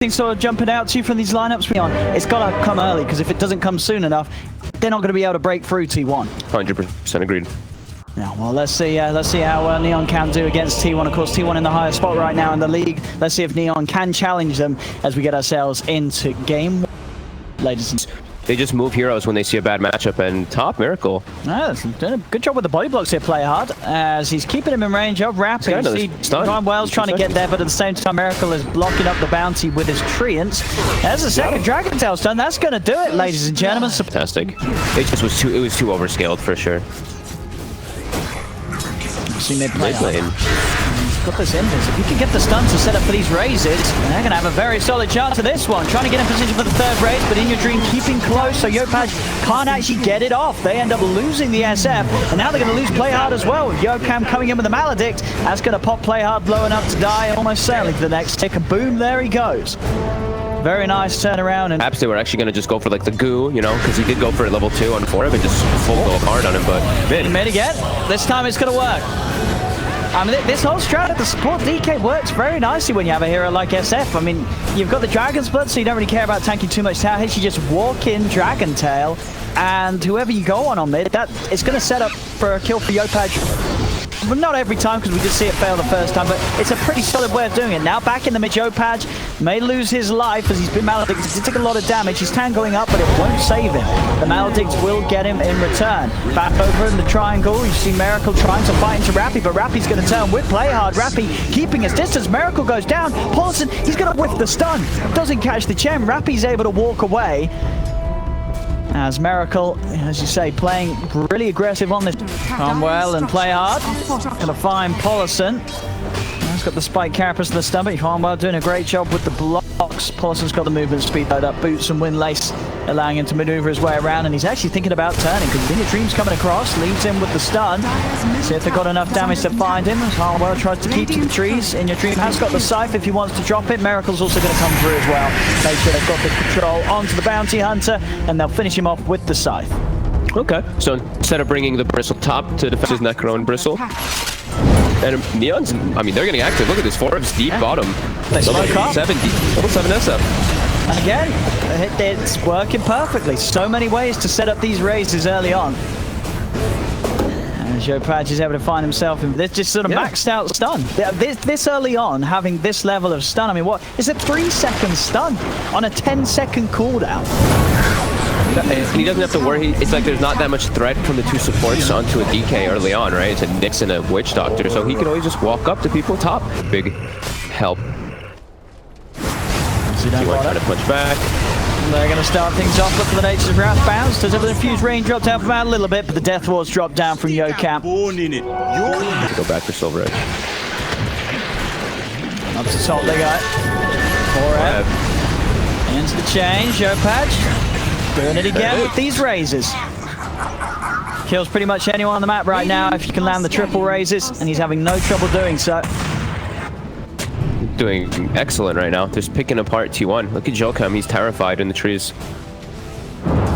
sort of jumping out to you from these lineups? It's got to come early, because if it doesn't come soon enough, they're not going to be able to break through T1. 100% agreed. Yeah, well, let's see how Neon can do against T1. Of course, T1 in the higher spot right now in the league. Let's see if Neon can challenge them as we get ourselves into game one, ladies and gentlemen. They just move heroes when they see a bad matchup, and top Miracle. Yeah, doing a good job with the body blocks here, Play Hard, as he's keeping him in range of Rapid. John Wells trying to get there, but at the same time, Miracle is blocking up the bounty with his treants. There's a second Dragon Tail stun. That's going to do it, ladies and gentlemen. Fantastic. It was too overscaled for sure. See mid lane. He's got this invis. If you can get the stun to set up for these raises, they're going to have a very solid chance of this one. Trying to get in position for the third raise, but In Your Dream keeping close, so Yopaj can't actually get it off. They end up losing the SF, and now they're going to lose Play Hard as well. Yocam coming in with the Maledict. That's going to pop Play Hard low enough to die, almost certainly for the next tick. Boom, there he goes. Very nice turnaround. And perhaps they were actually going to just go for like the goo, you know, because he did go for level 2 on 4 and just full go hard on him, but mid again. This time it's going to work. I mean, this whole strat at the support DK works very nicely when you have a hero like SF. I mean, you've got the Dragon Split, so you don't really care about tanking too much tower hits. You just walk in Dragon Tail, and whoever you go on mid, that is going to set up for a kill for Yopaj. Well, not every time, because we did see it fail the first time, but it's a pretty solid way of doing it. Now back in the mid, Yopaj may lose his life as he's been Maledicted. He took a lot of damage. His tank going up, but it won't save him. The Maledict will get him in return. Back over in the triangle, you see Miracle trying to fight into Rappy, but Rappy's going to turn with Play Hard. Rappy keeping his distance. Miracle goes down. Paulson, he's going to whiff the stun. Doesn't catch the gem. Rappy's able to walk away. As Miracle, as you say, playing really aggressive on this. Well and Play Hard. Gonna find Paulson. He's got the spike carapace to the stomach. Farnwell doing a great job with the blocks. Paulson's got the movement speed load up, boots and wind lace, allowing him to maneuver his way around, and he's actually thinking about turning because In Your Dream's coming across, leads him with the stun. See if they've got enough damage to find him. Farnwell tries to keep to the trees. In Your Dream has got the scythe if he wants to drop it. Miracle's also going to come through as well. Make sure they've got the control onto the bounty hunter, and they'll finish him off with the scythe. Okay, so instead of bringing the Bristle top to defend his Necro and Bristle, and Neon's, I mean, they're getting active. Look at this, Forbes deep bottom. They smoke up. Level 7 SF. And again, it's working perfectly. So many ways to set up these raises early on. And Yopaj is able to find himself in this just sort of maxed out stun. This early on, having this level of stun, I mean, what? It's a 3-second stun on a 10-second cooldown. And he doesn't have to worry. It's like there's not that much threat from the 2 supports onto a DK early on, right? It's a Nyx and a Witch Doctor, so he can always just walk up to people top. Big help. T1 trying to punch back. They're going to start things off. Look for the natures of Wrath bounce. Does have an infused rain dropped down from out a little bit, but the Death Ward's dropped down from Yocam. Go back for Silver Edge. Up to top they go. 4F. Into the change. Yopaj doing it again with these raises. Kills pretty much anyone on the map right now if you can land the triple raises, and he's having no trouble doing so. Doing excellent right now. Just picking apart T1. Look at Jokam, he's terrified in the trees.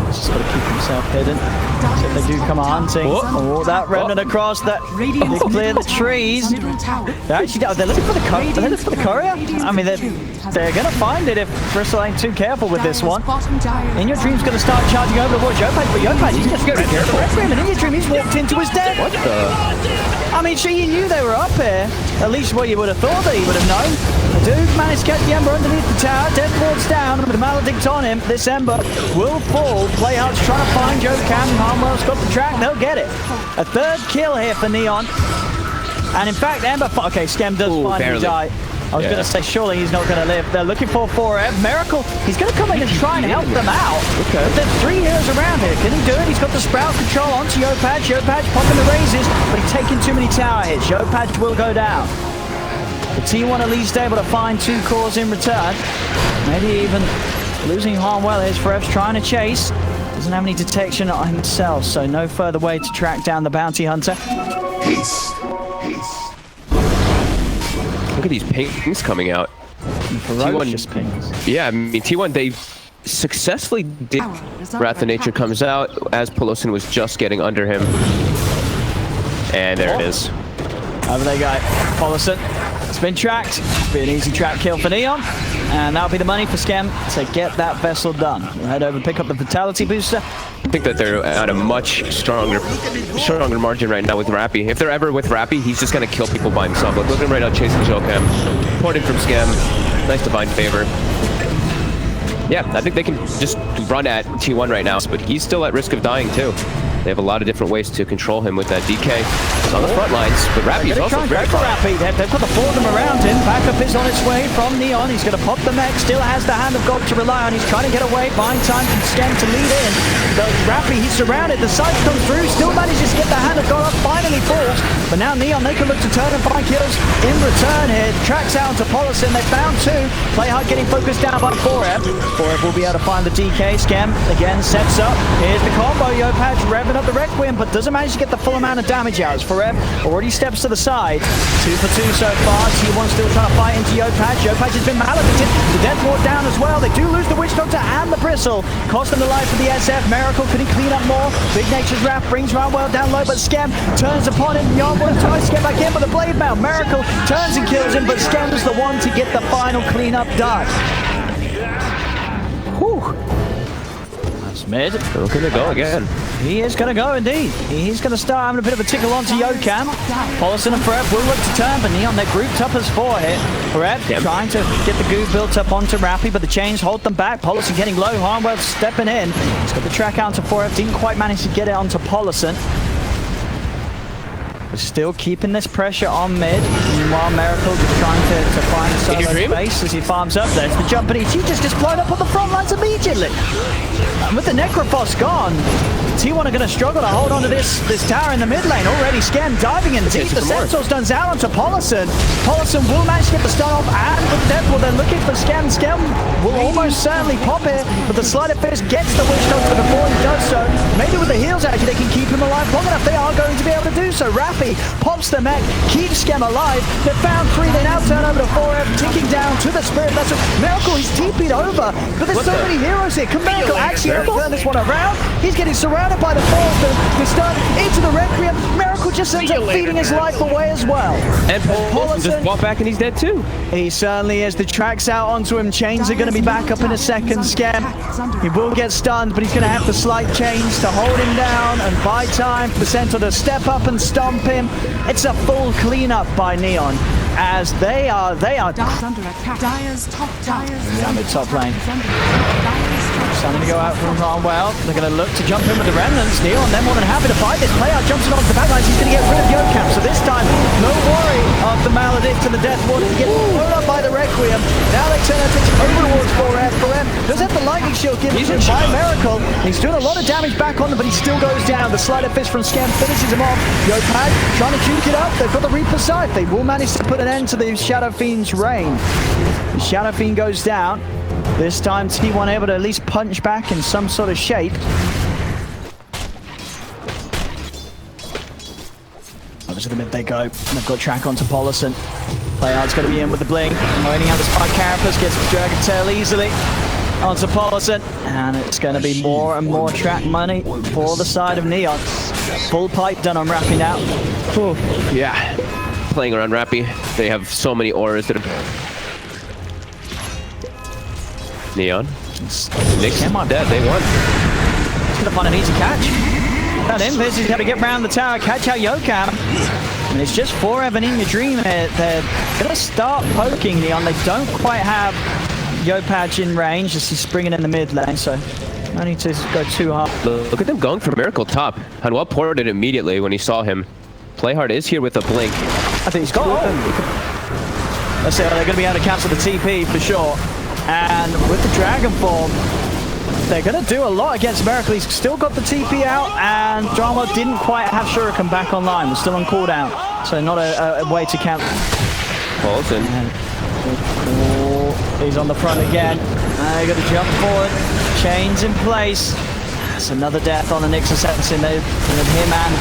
Just got to keep himself hidden. So if they do come hunting. Oh, that remnant across that. They clear the trees. They're actually looking for the courier. Are they looking for the courier? I mean, they're going to find it if Bristle ain't too careful with this one. In Your Dream's going to start charging over towards Yopaj, but Yopaj, he's just going to be careful. And In Your Dream, he's walked into his death. What the? I mean, sure, you knew they were up here. At least what you would have thought that he would have known. The dude managed to get the Ember underneath the tower. Death Ward's down, with the Maledict on him. This Ember will fall. Play Hard's trying to find Yocam. Harmwell's got the track. They'll get it. A third kill here for Neon. And in fact, Ember... Okay, Skem does finally die. I was going to say, surely he's not going to live. They're looking for 4F. Miracle, he's going to come in and try and help them out. Okay. But there's 3 heroes around here. Can he do it? He's got the Sprout control onto Yopaj. Yopaj popping the raises, but he's taking too many tower hits. Yopaj will go down. The T1 at least able to find 2 cores in return. Maybe even losing Harmwell. Here's 4F's trying to chase. Doesn't have any detection on himself, so no further way to track down the bounty hunter. Look at these pings coming out. Ferocious pings. Yeah, I mean, T1, they successfully did. Wrath of Nature comes out as Pelosin was just getting under him. And there it is. Over they go. Pelosin. It's been tracked. Be an easy track kill for Neon. And that'll be the money for Scam to get that vessel done. We'll head over, pick up the Vitality Booster. I think that they're at a much stronger margin right now with Rappy. If they're ever with Rappy, he's just going to kill people by himself. Look at him right now chasing Jokam. Ported from Scam. Nice divine favor. Yeah, I think they can just run at T1 right now, but he's still at risk of dying too. They have a lot of different ways to control him with that DK. He's on the front lines, but Rappy's also very far. Rappy. They've got the four of them around him. Backup is on its way from Neon. He's going to pop the mech. Still has the hand of God to rely on. He's trying to get away. Buying time from Scam to lead in. The Rappy, he's surrounded. The sight comes through. Still manages to get the hand of God up. Finally falls. But now Neon, they can look to turn and find kills in return here. Tracks out to Polison. They found two. Playhard getting focused down by 4F. 4F will be able to find the DK. Scam again sets up. Here's the combo. Yopaj revving up the Requiem, but doesn't manage to get the full amount of damage out. As Forev already steps to the side. 2 for 2 so far. T1 still trying to fight into Yopaj. Yopaj has been maledited. The Death Ward down as well. They do lose the Witch Doctor and the Bristle. Cost them the life for the SF. Miracle, could he clean up more? Big Nature's Wrath brings Runwell down low, but Scam turns upon him. Yarnwell tries to get back in, but the Blade Mail. Miracle turns and kills him, but Scam's the one to get the final cleanup done. Whew. That's mid. Looking to go again. He is going to go indeed. He's going to start having a bit of a tickle onto Yokam. Polison and Forev will look to turn, but Neon, they're grouped up as 4 hit. Forev trying to get the goo built up onto Rappy, but the chains hold them back. Polison getting low. Harnwell stepping in. He's got the track out to Forev. Didn't quite manage to get it onto Polison. Still keeping this pressure on mid. Meanwhile, Miracle just trying to find solo space as he farms up. There's the jump, and he just blown up on the front lines immediately. And with the Necrophos gone, T1 are going to struggle to hold on to this tower in the mid lane. Already Scam diving in deep. The Sentinels done out onto Polison. Polison will manage to get the stun off, and with the Deathward, they're looking for Scam. Scam will almost certainly pop it, but the Sleight of Fist gets the Witch Doctor before he does so. Maybe with the heals actually they can keep him alive long enough. They are going to be able to do so. Rappy pops the mech, keeps Scam alive. They found 3, they now turn over to 4F, ticking down to the Spirit Vessel. Miracle, he's TP'd over, but there's so many heroes here. Can Miracle actually turn this one around? He's getting surrounded by the falls, the stun into the Requiem. Miracle just ends up feeding his life away as well. And Polison just walked back and he's dead too. He certainly is. The tracks out onto him. Chains are going to be back up in a second. Scam, he will get stunned, but he's going to have to slide chains to hold him down and buy time for the Centaur to step up and stomp him. It's a full cleanup by Neon as they are under attack. Down the top lane. Starting to go out from Harnwell. They're going to look to jump in with the Remnants. Neon, they're more than happy to fight this. Player jumps in onto the backlines. He's going to get rid of Yokam. So this time, no worry of the Maledict and the Death Ward to get blown up by the Requiem. Now they turn attention over towards 4F. 4F does have the Lightning Shield given to him by Miracle. He's doing a lot of damage back on them, but he still goes down. The Sleight of Fist from Scam finishes him off. Yopaj trying to juke it up. They've got the Reaper Scythe. They will manage to put an end to the Shadow Fiend's reign. The Shadow Fiend goes down. This time T1 able to at least punch back in some sort of shape. Over to the mid they go. They've got track onto Polison. Playhard's going to be in with the blink. Loading out the Spike Carapace, gets the Dragon Tail easily onto Polison. And it's going to be more and more track money for the side of Neon. Full pipe done on Rappy now. Whew. Yeah, playing around Rappy. They have so many auras that are... Neon. Nick's dead, they won. He's going to find an easy catch. That Invis is going to get round the tower, catch out Yokam. And it's just 4F in your dream. They're going to start poking Neon. They don't quite have Yopaj in range as he's springing in the mid lane, so no need to go too hard. Look at them going for Miracle top. Hanwell poured it immediately when he saw him. Playhard is here with a blink. I think he's got it. Let's see, they're going to be able to cancel the TP for sure. And with the Dragon Form, they're going to do a lot against Miracle. He's still got the TP out, and Drama didn't quite have Shuriken back online. We're still on cooldown, so not a way to count. Polison. He's on the front again. They got to jump forward. Chains in place. It's another death on the Nyx Assassin. With him and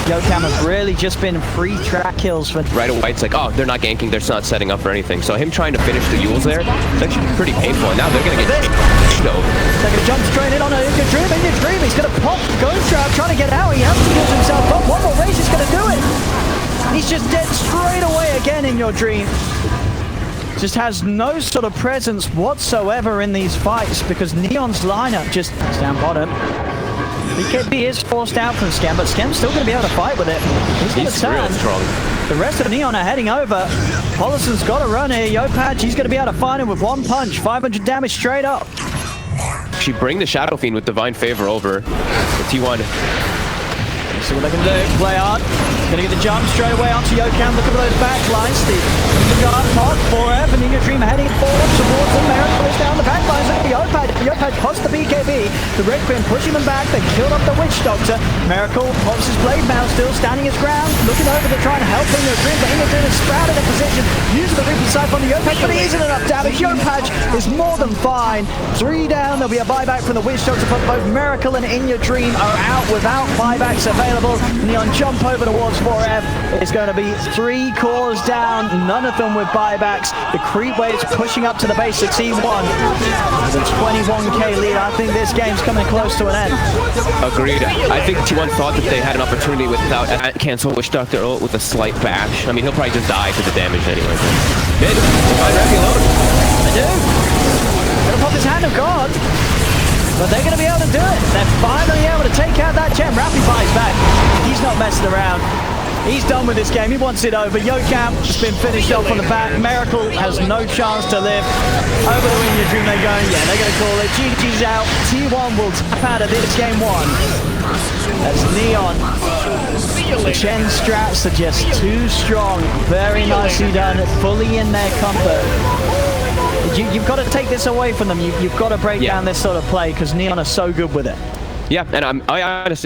Yokam have really just been free track kills for... Right away, it's like, oh, they're not ganking, they're not setting up for anything. So him trying to finish the Yules there, it's actually pretty painful. And now they're going to get... They're going to jump straight in on a Dream. He's going to pop Ghost Trap, trying to get out. He has to use himself up. One more race is going to do it. He's just dead straight away again in your dream. just has no sort of presence whatsoever in these fights because Neon's lineup just down bottom. BKB is forced out from Scam, but Scam's still going to be able to fight with it. He's going to turn. Real strong. The rest of Neon are heading over. Hollison's got to run here. Yopaj, he's going to be able to find him with one punch. 500 damage straight up. She bring the Shadow Fiend with Divine Favor over the T1. See what they can do. Play hard. Gonna get the jump straight away onto Yocam. Look at those backlines. The guard pot for F and Inga Dream heading forward towards the Miracle is down the backlines. Look at Yopaj. Yopaj pops the BKB. The Red Queen pushing them back. They killed off the Witch Doctor. Miracle pops his blade now, still standing his ground. Looking over to try and help Inga Dream, but Inga Dream is sprouted in position. Using the Reaper Sight on the Yopaj, but it isn't enough damage. Yopaj is more than fine. 3 down. There'll be a buyback from the Witch Doctor, but both Miracle and Inga Dream are out without buybacks available. Neon jump over towards 4F. It's going to be 3 cores down, none of them with buybacks. The creep waves pushing up to the base of T1. The 21k lead. I think this game's coming close to an end. Agreed. I think T1 thought that they had an opportunity without cancel Witch Doctor ult with a slight bash. I mean, he'll probably just die to the damage anyway. Mid, Divine Rappi alone. I do. Gonna pop his hand of God. But they're going to be able to do it. They're finally able to take out that gem. Rappi buys back. He's not messing around. He's done with this game. He wants it over. Yocam has been finished off on the back. Miracle has no chance to live. Over the Inga Dream they're going. Yeah, they're going to call it. GG's out. T1 will tap out of this game 1. That's Neon. The Chen strats are just too strong. Very nicely done. Fully in their comfort. You've got to take this away from them. You've got to break down this sort of play because Neon are so good with it. Yeah, and I honestly